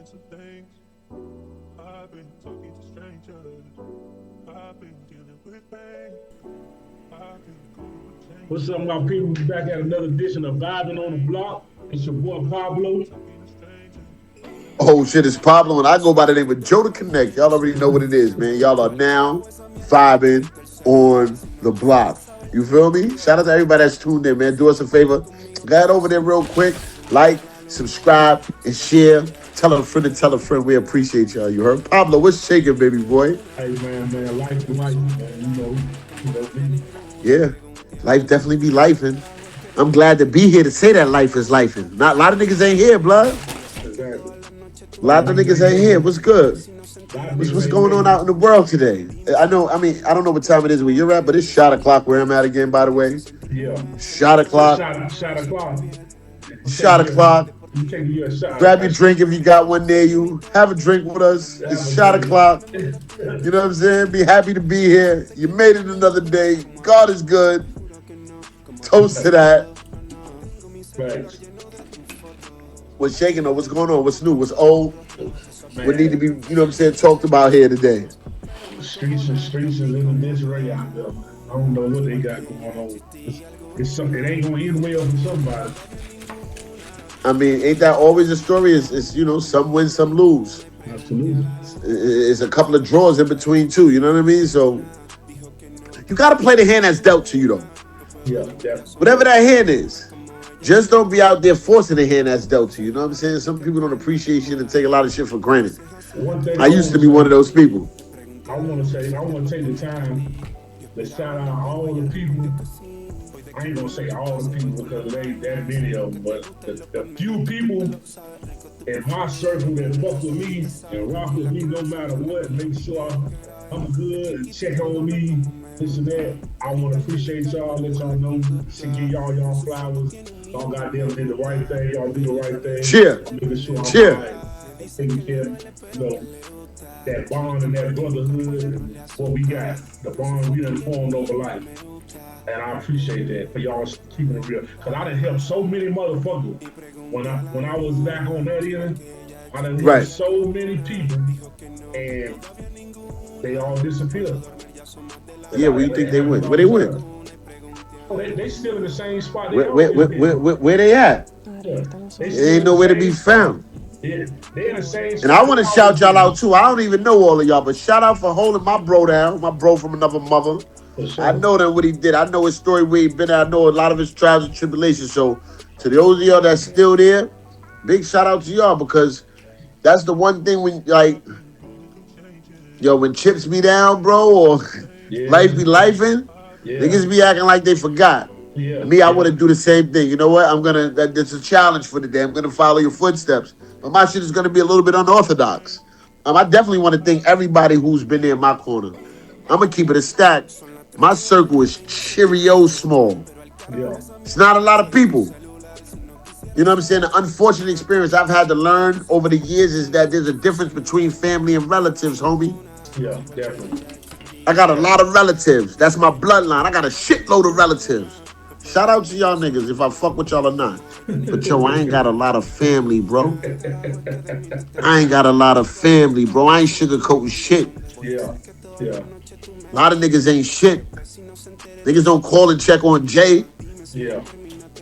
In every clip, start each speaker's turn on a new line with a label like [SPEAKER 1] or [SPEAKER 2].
[SPEAKER 1] What's up, my people? We back at another edition of Vibin on the Block. It's your boy Pablo.
[SPEAKER 2] Oh shit, it's Pablo, and I go by the name of Joe to Connect. Y'all already know what it is, man. Y'all are now vibing on the block. You feel me? Shout out to everybody that's tuned in, man. Do us a favor. Go ahead over there real quick. Like, subscribe, and share. Tell a friend to tell a friend. We appreciate y'all. You heard? Pablo, what's shaking, baby boy?
[SPEAKER 1] Hey man, life, man. Me.
[SPEAKER 2] Yeah. Life definitely be lifing. I'm glad to be here to say that life is lifing. Not a lot of niggas ain't here, blood.
[SPEAKER 1] Exactly.
[SPEAKER 2] A lot of niggas ain't here. What's good? What's going on out in the world today? I don't know what time it is where you're at, but it's shot o'clock where I'm at again, by the way.
[SPEAKER 1] Yeah.
[SPEAKER 2] Shot o'clock.
[SPEAKER 1] Shot o'clock.
[SPEAKER 2] Shot o'clock.
[SPEAKER 1] You take you a shot.
[SPEAKER 2] Grab your drink if you got one near you. Have a drink with us. It's shot o'clock. You know what I'm saying? Be happy to be here. You made it another day. God is good. Toast to that.
[SPEAKER 1] Thanks.
[SPEAKER 2] What's shaking though? What's going on? What's new? What's old? What need to be, you know what I'm saying, talked about here today?
[SPEAKER 1] Streets is in the disarray out there, man. I don't know what they got going on. It's something. It ain't gonna end well for somebody.
[SPEAKER 2] I mean, ain't that always the story? It's you know, some win, some lose.
[SPEAKER 1] Absolutely.
[SPEAKER 2] It's a couple of draws in between too. You know what I mean? So you got to play the hand that's dealt to you, though.
[SPEAKER 1] Yeah, definitely.
[SPEAKER 2] Whatever that hand is, just don't be out there forcing the hand that's dealt to you. You know what I'm saying? Some people don't appreciate shit and take a lot of shit for granted. I used to be one of those people.
[SPEAKER 1] I want to take the time to shout out all the people. I ain't gonna say all the people because there ain't that many of them, but the few people in my circle that fuck with me and rock with me no matter what, make sure I'm good and check on me, this and that. I want to appreciate y'all, let y'all know, to give y'all flowers. Y'all goddamn did the right thing, y'all do the right thing.
[SPEAKER 2] Cheer.
[SPEAKER 1] Making sure I'm
[SPEAKER 2] Cheer.
[SPEAKER 1] right, taking care, you know, that bond and that brotherhood and what we got, the bond we done formed over life. And I appreciate that for y'all keeping it real. Cause I done helped so many motherfuckers. When I was back on that end, I done helped so many people and they all disappeared.
[SPEAKER 2] Yeah, where you think they went? Where they went?
[SPEAKER 1] Oh, they still in the same spot.
[SPEAKER 2] Where they at?
[SPEAKER 1] Yeah.
[SPEAKER 2] They ain't nowhere to be found.
[SPEAKER 1] Yeah, they in the same spot.
[SPEAKER 2] And I want to shout y'all out too. I don't even know all of y'all, but shout out for holding my bro down, my bro from another mother. Sure. I know that what he did. I know his story, where he been at. I know a lot of his trials and tribulations. So to those of y'all that's still there, big shout out to y'all, because that's the one thing when, like, yo, when chips be down, bro, or life be lifing, niggas be acting like they forgot. Me, I want to do the same thing. You know what? That's a challenge for today. I'm gonna follow your footsteps, but my shit is gonna be a little bit unorthodox. I definitely want to thank everybody who's been there in my corner. I'm gonna keep it a stack. My circle is Cheerio small.
[SPEAKER 1] Yeah.
[SPEAKER 2] It's not a lot of people. You know what I'm saying? The unfortunate experience I've had to learn over the years is that there's a difference between family and relatives, homie.
[SPEAKER 1] Yeah, definitely.
[SPEAKER 2] I got a lot of relatives. That's my bloodline. I got a shitload of relatives. Shout out to y'all niggas if I fuck with y'all or not. But yo, I ain't got a lot of family, bro. I ain't got a lot of family, bro. I ain't sugarcoating shit.
[SPEAKER 1] Yeah.
[SPEAKER 2] A lot of niggas ain't shit. Niggas don't call and check on Jay.
[SPEAKER 1] Yeah.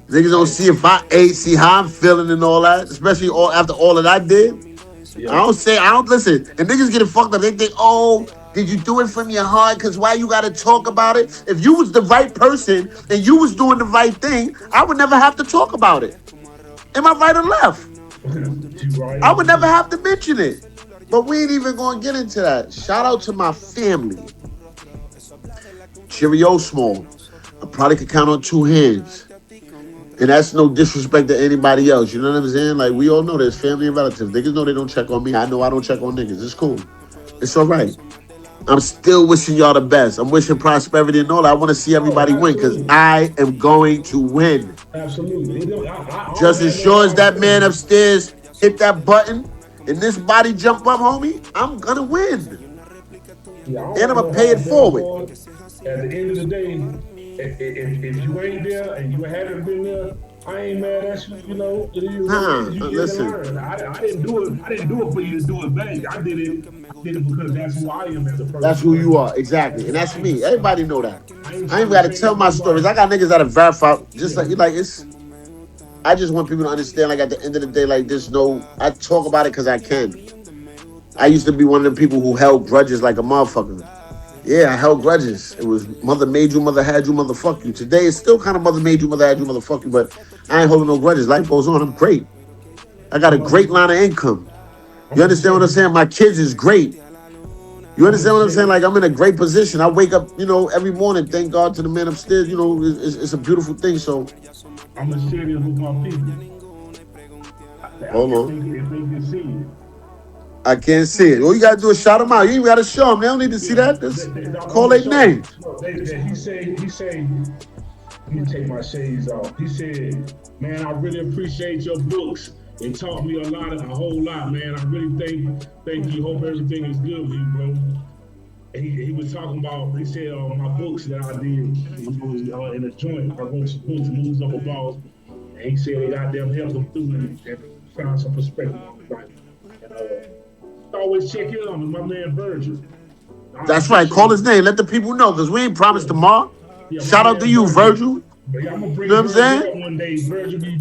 [SPEAKER 2] Niggas don't see if I ate, see how I'm feeling and all that. Especially after all that I did. Yeah. I don't listen. And niggas get it fucked up. They think, oh, did you do it from your heart? Because why you got to talk about it? If you was the right person and you was doing the right thing, I would never have to talk about it. Am I right or left? I would never have to mention it. But we ain't even going to get into that. Shout out to my family. Cheerio small. I probably could count on two hands. And that's no disrespect to anybody else. You know what I'm saying? Like, we all know there's family and relatives. Niggas know they don't check on me. I know I don't check on niggas. It's cool. It's all right. I'm still wishing y'all the best. I'm wishing prosperity and all that. I want to see everybody win because I am going to win.
[SPEAKER 1] Absolutely.
[SPEAKER 2] Just as sure as that man upstairs hit that button and this body jump up, homie, I'm going to win. And I'm going to pay it forward.
[SPEAKER 1] At the end of the day, if you ain't there and you haven't been there, I ain't mad at you. You know, it is what it is.
[SPEAKER 2] Nah,
[SPEAKER 1] You live and
[SPEAKER 2] listen.
[SPEAKER 1] learn. I didn't do it. I didn't do it for you to do it back. I did it. I did it because that's who I am as a
[SPEAKER 2] That's
[SPEAKER 1] person.
[SPEAKER 2] who
[SPEAKER 1] But
[SPEAKER 2] you are, exactly, and that's
[SPEAKER 1] I ain't,
[SPEAKER 2] me. Everybody know that.
[SPEAKER 1] I ain't
[SPEAKER 2] I ain't
[SPEAKER 1] trying to
[SPEAKER 2] got to tell
[SPEAKER 1] change
[SPEAKER 2] my stories.
[SPEAKER 1] nobody.
[SPEAKER 2] I got niggas that are verified, just
[SPEAKER 1] Yeah.
[SPEAKER 2] like it's. I just want people to understand. Like at the end of the day, like there's no. I talk about it because I can. I used to be one of the people who held grudges like a motherfucker. Yeah, I held grudges. It was mother made you, mother had you, motherfuck you. Today it's still kind of mother made you, mother had you, motherfuck you. But I ain't holding no grudges. Life goes on. I'm great. I got a
[SPEAKER 1] I'm
[SPEAKER 2] great
[SPEAKER 1] gonna,
[SPEAKER 2] line of income.
[SPEAKER 1] I'm
[SPEAKER 2] You
[SPEAKER 1] gonna
[SPEAKER 2] understand
[SPEAKER 1] tell
[SPEAKER 2] what I'm
[SPEAKER 1] you.
[SPEAKER 2] saying? My kids is great. You
[SPEAKER 1] I'm gonna
[SPEAKER 2] understand what I'm saying?
[SPEAKER 1] tell.
[SPEAKER 2] Like I'm in a great position. I wake up, every morning. Thank God to the man upstairs. It's a beautiful thing. So
[SPEAKER 1] I'm gonna share this with my people.
[SPEAKER 2] hold
[SPEAKER 1] If
[SPEAKER 2] on,
[SPEAKER 1] they can see it.
[SPEAKER 2] I can't see it. All you gotta do is shout them out. You ain't gotta show them. They don't need to see
[SPEAKER 1] Yeah,
[SPEAKER 2] that. Just
[SPEAKER 1] I'm
[SPEAKER 2] call
[SPEAKER 1] gonna
[SPEAKER 2] their
[SPEAKER 1] show you.
[SPEAKER 2] name.
[SPEAKER 1] Look, let me take my shades off. He said, man, I really appreciate your books. It taught me a whole lot, man. I really thank you. Hope everything is good with you, bro. He was talking about, he said, my books that I did in the joint. I wrote some books, Moves of a Boss. And he said they goddamn helped him through and found some perspective on his life. And always check in on him, my man Virgil. I
[SPEAKER 2] That's right.
[SPEAKER 1] appreciate
[SPEAKER 2] Call
[SPEAKER 1] it.
[SPEAKER 2] his name. Let the people know because we ain't promised
[SPEAKER 1] Yeah.
[SPEAKER 2] tomorrow.
[SPEAKER 1] Yeah, my
[SPEAKER 2] Shout out to
[SPEAKER 1] man
[SPEAKER 2] you,
[SPEAKER 1] Virgil.
[SPEAKER 2] Virgil. You
[SPEAKER 1] But yeah, I'm gonna
[SPEAKER 2] know
[SPEAKER 1] bring
[SPEAKER 2] what I'm
[SPEAKER 1] Virgil
[SPEAKER 2] saying?
[SPEAKER 1] up one day. Virgil be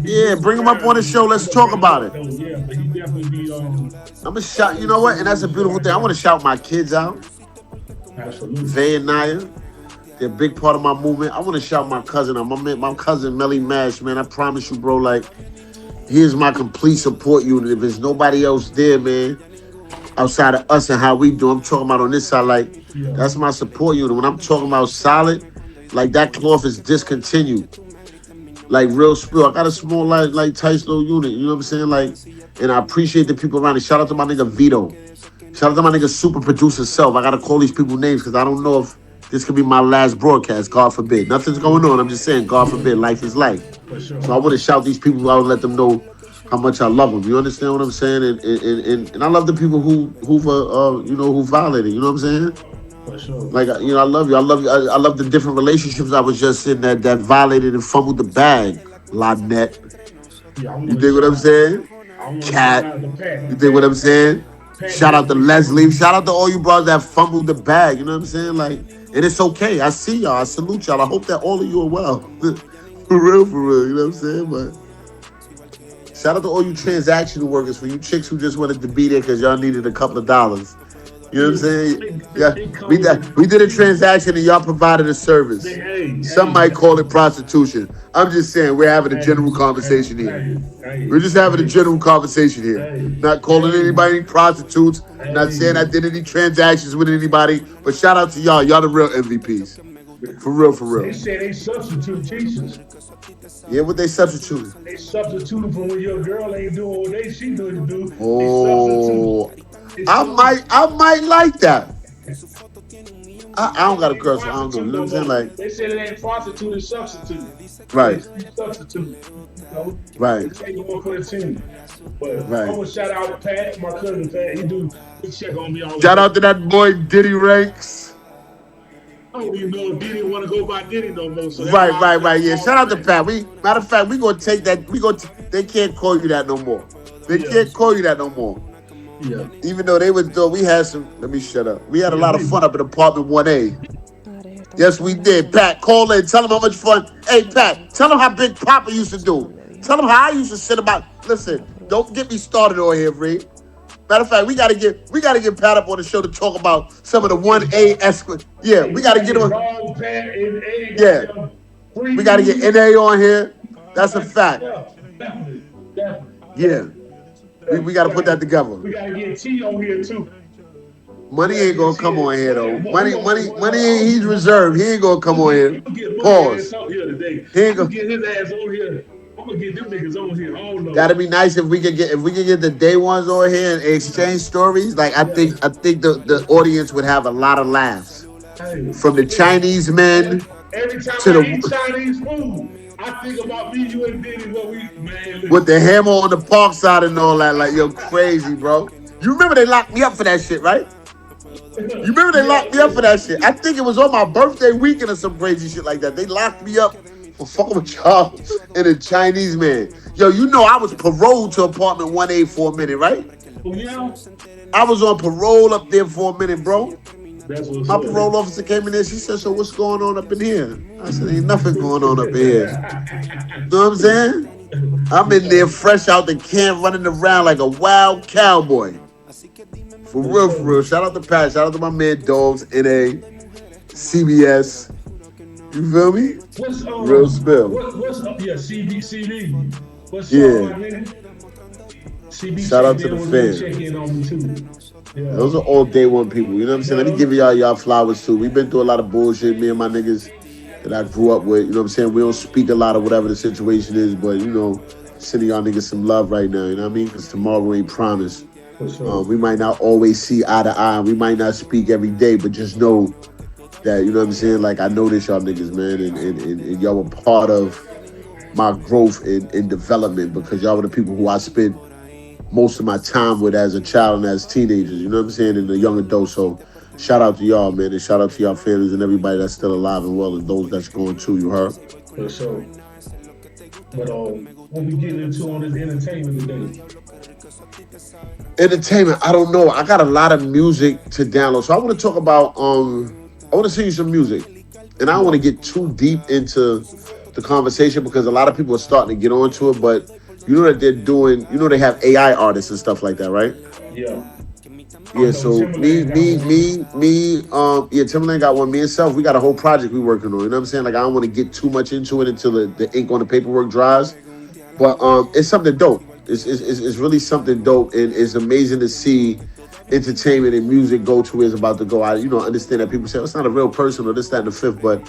[SPEAKER 2] Yeah,
[SPEAKER 1] moving
[SPEAKER 2] bring him up
[SPEAKER 1] around.
[SPEAKER 2] on the show.
[SPEAKER 1] I'm
[SPEAKER 2] Let's
[SPEAKER 1] gonna
[SPEAKER 2] talk
[SPEAKER 1] bring him
[SPEAKER 2] about
[SPEAKER 1] up
[SPEAKER 2] it.
[SPEAKER 1] though. Yeah, but he definitely be
[SPEAKER 2] I'm gonna shout. You
[SPEAKER 1] always
[SPEAKER 2] know what? And
[SPEAKER 1] cool
[SPEAKER 2] that's
[SPEAKER 1] on
[SPEAKER 2] a
[SPEAKER 1] the show
[SPEAKER 2] beautiful
[SPEAKER 1] like
[SPEAKER 2] thing. I want
[SPEAKER 1] that.
[SPEAKER 2] to shout my kids out,
[SPEAKER 1] Absolutely.
[SPEAKER 2] Vay and Naya. They're a big part of my movement. I want to shout my cousin out. My cousin Melly Mash, man. I promise you, bro. Like, here's my complete support unit. If there's nobody else there, man, outside of us and how we do, I'm talking about on this side. Like,
[SPEAKER 1] Yeah.
[SPEAKER 2] that's my support unit. When I'm talking about solid, like that cloth is discontinued. Like real spill. I got a small like tight little unit. You know what I'm saying? Like, and I appreciate the people around it. Shout out to my nigga Vito. Shout out to my nigga super producer self. I gotta call these people names because I don't know if this could be my last broadcast. God forbid. Nothing's going on. I'm just saying, God forbid. Life is life.
[SPEAKER 1] For
[SPEAKER 2] So I
[SPEAKER 1] sure.
[SPEAKER 2] want to shout these people out and let them know how much I love them. You understand what I'm saying? And I love the people who violated. You know what I'm saying?
[SPEAKER 1] For sure.
[SPEAKER 2] Like I love you. I love you. I love the different relationships I was just in that violated and fumbled the bag. Lynette.
[SPEAKER 1] Yeah, I
[SPEAKER 2] You
[SPEAKER 1] wanna
[SPEAKER 2] dig what I'm
[SPEAKER 1] shout
[SPEAKER 2] saying?
[SPEAKER 1] I wanna shout
[SPEAKER 2] Cat.
[SPEAKER 1] out to
[SPEAKER 2] You
[SPEAKER 1] Pat.
[SPEAKER 2] dig what I'm saying?
[SPEAKER 1] Pat
[SPEAKER 2] Shout out to
[SPEAKER 1] definitely
[SPEAKER 2] Leslie.
[SPEAKER 1] showed
[SPEAKER 2] Shout out to all you brothers that fumbled the bag. You know what I'm saying? Like, and it's okay. I see y'all. I salute y'all. I hope that all of you are well. For real, for real. You know what I'm saying? But shout out to all you transactional workers, for you chicks who just wanted to be there because y'all needed a couple of dollars. You know what I'm saying? Yeah,
[SPEAKER 1] it
[SPEAKER 2] we
[SPEAKER 1] comes
[SPEAKER 2] did, we did a transaction and y'all provided a
[SPEAKER 1] they,
[SPEAKER 2] service. Some might call it prostitution. I'm just saying we're having a
[SPEAKER 1] hey,
[SPEAKER 2] general
[SPEAKER 1] hey,
[SPEAKER 2] conversation here.
[SPEAKER 1] hey,
[SPEAKER 2] We're
[SPEAKER 1] hey,
[SPEAKER 2] just having a
[SPEAKER 1] hey,
[SPEAKER 2] general conversation here.
[SPEAKER 1] hey,
[SPEAKER 2] Not calling
[SPEAKER 1] hey,
[SPEAKER 2] anybody prostitutes. Not saying I
[SPEAKER 1] hey.
[SPEAKER 2] did any transactions with anybody. But shout out to y'all. Y'all the real MVPs. For real, for
[SPEAKER 1] They
[SPEAKER 2] real.
[SPEAKER 1] said they substitute teachers.
[SPEAKER 2] Yeah, what they substituted.
[SPEAKER 1] They substituted for when your girl ain't doing what she need to do. They substitute.
[SPEAKER 2] Oh,
[SPEAKER 1] They
[SPEAKER 2] I
[SPEAKER 1] substitute.
[SPEAKER 2] might, I might like that. I don't got a
[SPEAKER 1] It ain't
[SPEAKER 2] girl, so I don't know. You
[SPEAKER 1] prostitute
[SPEAKER 2] know what
[SPEAKER 1] no
[SPEAKER 2] I'm saying?
[SPEAKER 1] more.
[SPEAKER 2] Like,
[SPEAKER 1] They said it ain't prostitute, it's substitute. They
[SPEAKER 2] right,
[SPEAKER 1] substitute. You know, they
[SPEAKER 2] right,
[SPEAKER 1] take one for the team. But I
[SPEAKER 2] right.
[SPEAKER 1] want to shout out to Pat, my cousin Pat. He check on me all the
[SPEAKER 2] Shout
[SPEAKER 1] time.
[SPEAKER 2] out to that boy Diddy Ranks.
[SPEAKER 1] I don't even know if Diddy want to go by Diddy no more. So that's
[SPEAKER 2] Right,
[SPEAKER 1] why I
[SPEAKER 2] right,
[SPEAKER 1] say
[SPEAKER 2] right.
[SPEAKER 1] I'm
[SPEAKER 2] Yeah.
[SPEAKER 1] all
[SPEAKER 2] Shout out to
[SPEAKER 1] Pat.
[SPEAKER 2] Pat. We matter of fact, we gonna take that. They can't call you that no more. They
[SPEAKER 1] Yeah,
[SPEAKER 2] can't call you that no more.
[SPEAKER 1] yeah,
[SPEAKER 2] Even though they was doing, we had some. Let me shut up. We had a
[SPEAKER 1] yeah.
[SPEAKER 2] lot of fun up in apartment 1A.
[SPEAKER 3] Padre, estamos
[SPEAKER 2] Yes, we
[SPEAKER 3] esperando la
[SPEAKER 2] did.
[SPEAKER 3] llamada.
[SPEAKER 2] Pat, call in. Tell them how much fun. Hey, Pat, tell them how Big Papa used to do.
[SPEAKER 3] ¿Dónde dijo?
[SPEAKER 2] Tell them how I used to sit about.
[SPEAKER 3] Para
[SPEAKER 2] Listen,
[SPEAKER 3] probar.
[SPEAKER 2] don't get me started on here, Reed. Matter of fact, we gotta get Pat up on the show to talk about some of the
[SPEAKER 1] Let's get
[SPEAKER 2] 1A
[SPEAKER 1] Bob.
[SPEAKER 2] escort. Yeah,
[SPEAKER 1] Hey,
[SPEAKER 2] we
[SPEAKER 1] we
[SPEAKER 2] gotta
[SPEAKER 1] gotta
[SPEAKER 2] get
[SPEAKER 1] get
[SPEAKER 2] on.
[SPEAKER 1] Bob, Pat, and A.
[SPEAKER 2] Yeah,
[SPEAKER 1] Goddamn free
[SPEAKER 2] we gotta get
[SPEAKER 1] music.
[SPEAKER 2] NA on here. That's a fact.
[SPEAKER 1] Yeah, definitely, definitely,
[SPEAKER 2] Yeah,
[SPEAKER 1] definitely.
[SPEAKER 2] we gotta put that together.
[SPEAKER 1] We gotta get T on here too. We
[SPEAKER 2] Money
[SPEAKER 1] gotta
[SPEAKER 2] ain't
[SPEAKER 1] get
[SPEAKER 2] gonna
[SPEAKER 1] T.
[SPEAKER 2] come on here though.
[SPEAKER 1] We
[SPEAKER 2] Money,
[SPEAKER 1] gonna.
[SPEAKER 2] money, money ain't. He's reserved. He ain't gonna come on
[SPEAKER 1] I'm
[SPEAKER 2] here.
[SPEAKER 1] gonna get money ass
[SPEAKER 2] Pause.
[SPEAKER 1] on here today.
[SPEAKER 2] He ain't
[SPEAKER 1] I'm gonna
[SPEAKER 2] gonna.
[SPEAKER 1] get his ass on here. I'm gonna get them niggas on here. All of
[SPEAKER 2] That'd
[SPEAKER 1] them.
[SPEAKER 2] be nice if we could get the day ones on here and exchange stories. Like
[SPEAKER 1] Yeah.
[SPEAKER 2] I think the audience would have a lot of laughs.
[SPEAKER 1] Hey,
[SPEAKER 2] From the
[SPEAKER 1] listen.
[SPEAKER 2] Chinese men
[SPEAKER 1] Every time
[SPEAKER 2] to
[SPEAKER 1] I eat
[SPEAKER 2] the
[SPEAKER 1] Chinese food, I think about me, you, and Diddy. What we man,
[SPEAKER 2] with
[SPEAKER 1] listen.
[SPEAKER 2] the hammer on the park side and all that. Like, yo, crazy, bro. You remember they locked me up for that shit, right? You remember they
[SPEAKER 1] Yeah,
[SPEAKER 2] locked me up for that shit. I think it was on my birthday weekend or some crazy shit like that. They locked me up for fucking with y'all and a Chinese man. Yo, you know I was paroled to apartment 1A for a minute, right?
[SPEAKER 1] Oh yeah,
[SPEAKER 2] I was on parole up there for a minute, bro.
[SPEAKER 1] that's what's
[SPEAKER 2] My
[SPEAKER 1] up.
[SPEAKER 2] parole officer came in there. She said, "So what's going on up in here?" I said, "Ain't nothing going on up in here." You know what I'm saying? I'm in there fresh out the camp, running around like a wild cowboy. For
[SPEAKER 1] For
[SPEAKER 2] real, for real.
[SPEAKER 1] sure.
[SPEAKER 2] Shout out to Pat. Shout out to my man Dogs, NA, CBS. You feel me?
[SPEAKER 1] What's
[SPEAKER 2] Real spill.
[SPEAKER 1] what's up? Yeah, CB. What's up,
[SPEAKER 2] Yeah.
[SPEAKER 1] my nigga? CB
[SPEAKER 2] Shout out
[SPEAKER 1] checked
[SPEAKER 2] to the
[SPEAKER 1] in with me,
[SPEAKER 2] fam.
[SPEAKER 1] check in on me too. Yeah.
[SPEAKER 2] Those are all day one people. You know what I'm saying? Let me
[SPEAKER 1] But
[SPEAKER 2] give y'all flowers too. We've been through a lot of bullshit, me and my niggas that I grew up with. You know what I'm saying? We don't speak a lot of whatever the situation is, but you know, sending y'all niggas some love right now. You know what I mean? Because tomorrow ain't promised.
[SPEAKER 1] for sure.
[SPEAKER 2] We might not always see eye to eye. We might not speak every day, but just know that, you know what I'm saying? Like, I know this y'all niggas, man, and y'all were part of my growth and development because y'all were the people who I spent most of my time with as a child and as teenagers, you know what I'm saying, and the young adults. So shout out to y'all, man, and shout out to y'all families and everybody that's still alive and well and those that's going too, you heard?
[SPEAKER 1] For sure. But what we getting into on this entertainment today?
[SPEAKER 2] Entertainment, I don't know. I got a lot of music to download. So I want to talk about I want to sing you some music. And I don't want
[SPEAKER 1] Yeah.
[SPEAKER 2] to get too deep into the conversation because a lot of people are starting to get onto it, but you know that they're doing, you know, they have AI artists and stuff like that, right?
[SPEAKER 1] Yeah. I
[SPEAKER 2] Yeah,
[SPEAKER 1] know
[SPEAKER 2] so
[SPEAKER 1] Timberland got one.
[SPEAKER 2] yeah, Timberland got one. Me and Self, we got a whole project we working on. You know what I'm saying? Like, I don't want to get too much into it until the ink on the paperwork dries. But it's something dope. It's really something dope, and it's amazing to see entertainment and music go to where it's about to go. I understand that people say, oh, it's not a real person or this, that, and the fifth, but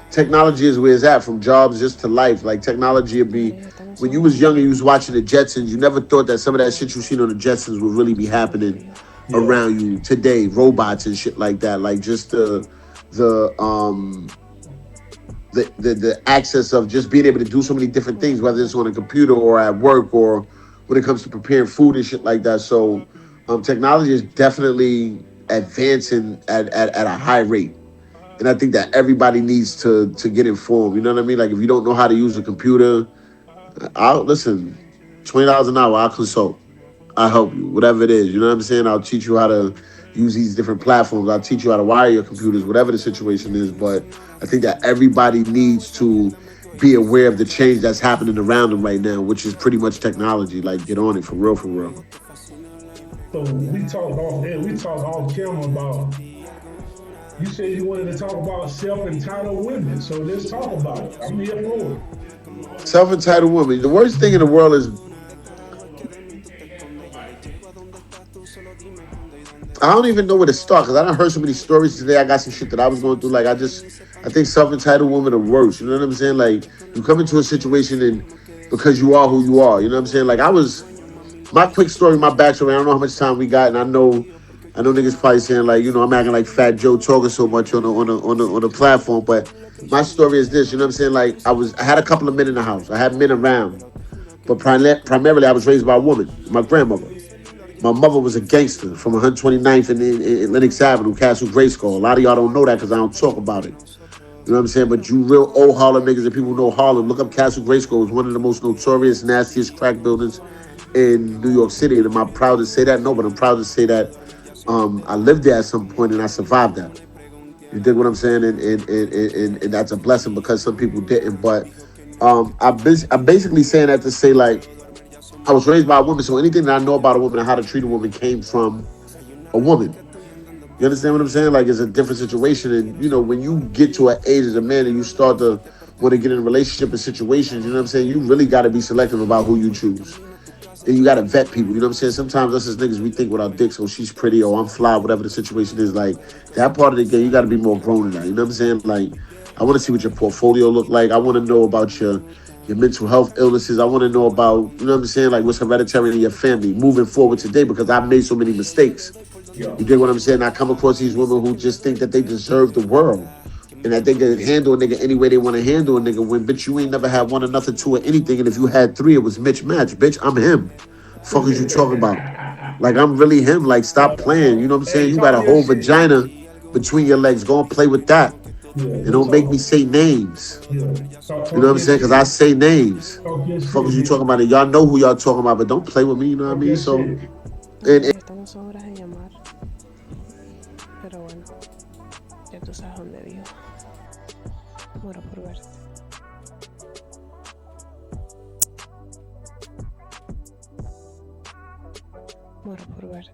[SPEAKER 2] technology is where it's at, from jobs just to life. Like, technology would be, when you was younger, you was watching the Jetsons, you never thought that some of that shit you seen on the Jetsons would really be happening
[SPEAKER 1] Yeah.
[SPEAKER 2] around you today. Robots and shit like that. Like, just the access of just being able to do so many different things, whether it's on a computer or at work or when it comes to preparing food and shit like that. So technology is definitely advancing at a high rate. And I think that everybody needs to get informed. You know what I mean? Like, if you don't know how to use a computer, I'll listen, $20 an hour, I'll consult. I'll help you, whatever it is. You know what I'm saying? I'll teach you how to use these different platforms. I'll teach you how to wire your computers, whatever the situation is. But I think that everybody needs to be aware of the change that's happening around them right now, which is pretty much technology. Like, get on it for real, for real.
[SPEAKER 1] So we talked off camera about. You said you wanted to talk about self-entitled women, so let's talk about it. I'm here for it.
[SPEAKER 2] Self-entitled woman. The worst thing in the world is, I don't even know where to start because I done heard so many stories today. I got some shit that I was going through. Like, I think self-entitled women are worse. You know what I'm saying? Like, you come into a situation and because you are who you are. You know what I'm saying? Like, my quick story, my backstory. I don't know how much time we got, and I know niggas probably saying, like, I'm acting like Fat Joe talking so much on the platform. But my story is this. You know what I'm saying? Like, I had a couple of men in the house. I had men around, but primarily I was raised by a woman, my grandmother. My mother was a gangster from 129th and Lenox Avenue, Castle Grayskull. A lot of y'all don't know that because I don't talk about it. You know what I'm saying? But you real old Harlem niggas and people know Harlem. Look up Castle Grayskull. It's one of the most notorious, nastiest crack buildings in New York City. And am I proud to say that? No, but I'm proud to say that I lived there at some point and I survived that. You dig what I'm saying? And that's a blessing because some people didn't. But I'm basically saying that to say, like, I was raised by a woman, so anything that I know about a woman and how to treat a woman came from a woman. You understand what I'm saying? Like, it's a different situation. And, when you get to an age as a man and you start to want to get in a relationship and situations, you know what I'm saying? You really got to be selective about who you choose. And you got to vet people. You know what I'm saying? Sometimes us as niggas, we think with our dicks, oh, she's pretty, or I'm fly, whatever the situation is. Like, that part of the game, you got to be more grown in that. You know what I'm saying? Like, I want to see what your portfolio look like. I want to know about your mental health illnesses. I want to know about, you know what I'm saying? Like, what's hereditary in your family moving forward today because I've made so many mistakes.
[SPEAKER 1] Yeah.
[SPEAKER 2] You dig what I'm saying? I come across these women who just think that they deserve the world and that they can handle a nigga any way they want to handle a nigga when, bitch, you ain't never had one or nothing to or anything. And if you had three, it was Mitch Match. Bitch, I'm him. Fuck is you talking about? Like, I'm really him. Like, stop playing. You know what I'm saying?
[SPEAKER 1] Hey,
[SPEAKER 2] You got
[SPEAKER 1] talk
[SPEAKER 2] a
[SPEAKER 1] your
[SPEAKER 2] whole
[SPEAKER 1] shit.
[SPEAKER 2] vagina between your legs. Go and play with that.
[SPEAKER 1] Yeah,
[SPEAKER 2] It
[SPEAKER 1] just
[SPEAKER 2] don't make
[SPEAKER 1] talk.
[SPEAKER 2] me say names.
[SPEAKER 1] Yeah,
[SPEAKER 2] You know what
[SPEAKER 1] talk
[SPEAKER 2] I'm
[SPEAKER 1] your
[SPEAKER 2] saying? Because I
[SPEAKER 1] shit.
[SPEAKER 2] say names.
[SPEAKER 1] Talk your
[SPEAKER 2] Fuck
[SPEAKER 1] shit,
[SPEAKER 2] is you talking
[SPEAKER 1] nigga.
[SPEAKER 2] about? It. Y'all know who y'all talking about, but don't play with me. You know what I
[SPEAKER 1] Talk
[SPEAKER 2] mean?
[SPEAKER 1] your
[SPEAKER 2] So,
[SPEAKER 1] shit.
[SPEAKER 2] and
[SPEAKER 3] Esto no son horas de llamar, pero bueno, ya tú sabes dónde vivo. Muero por verte. Muero por verte.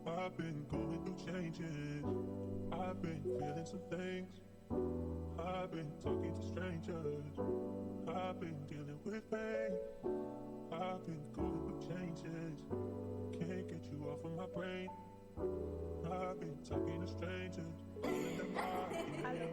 [SPEAKER 4] I've been going through changes. I've been feeling some things. I've been talking to strangers. I've been dealing with pain. I've been going through changes. Can't get you off of my brain. I've been talking to strangers.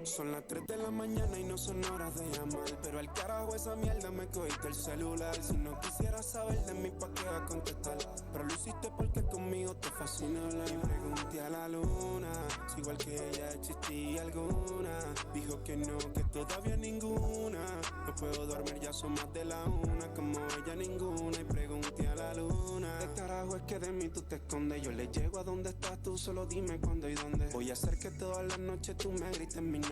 [SPEAKER 5] Son las 3 de la mañana y no son horas de llamar. Pero al carajo esa mierda me cogiste el celular. Si no quisieras saber de mí, ¿pa' qué vas a contestar? Pero lo hiciste porque conmigo te fascina hablar. Y pregunté a la luna si igual que ella existía alguna. Dijo que no, que todavía ninguna. No puedo dormir, ya son más de la una. Como ella ninguna. Y pregunté a la luna ¿qué carajo es que de mí tú te escondes? Yo le llego a donde estás tú, solo dime cuándo y dónde. Voy a hacer que todas las noches tú me grites mi nombre.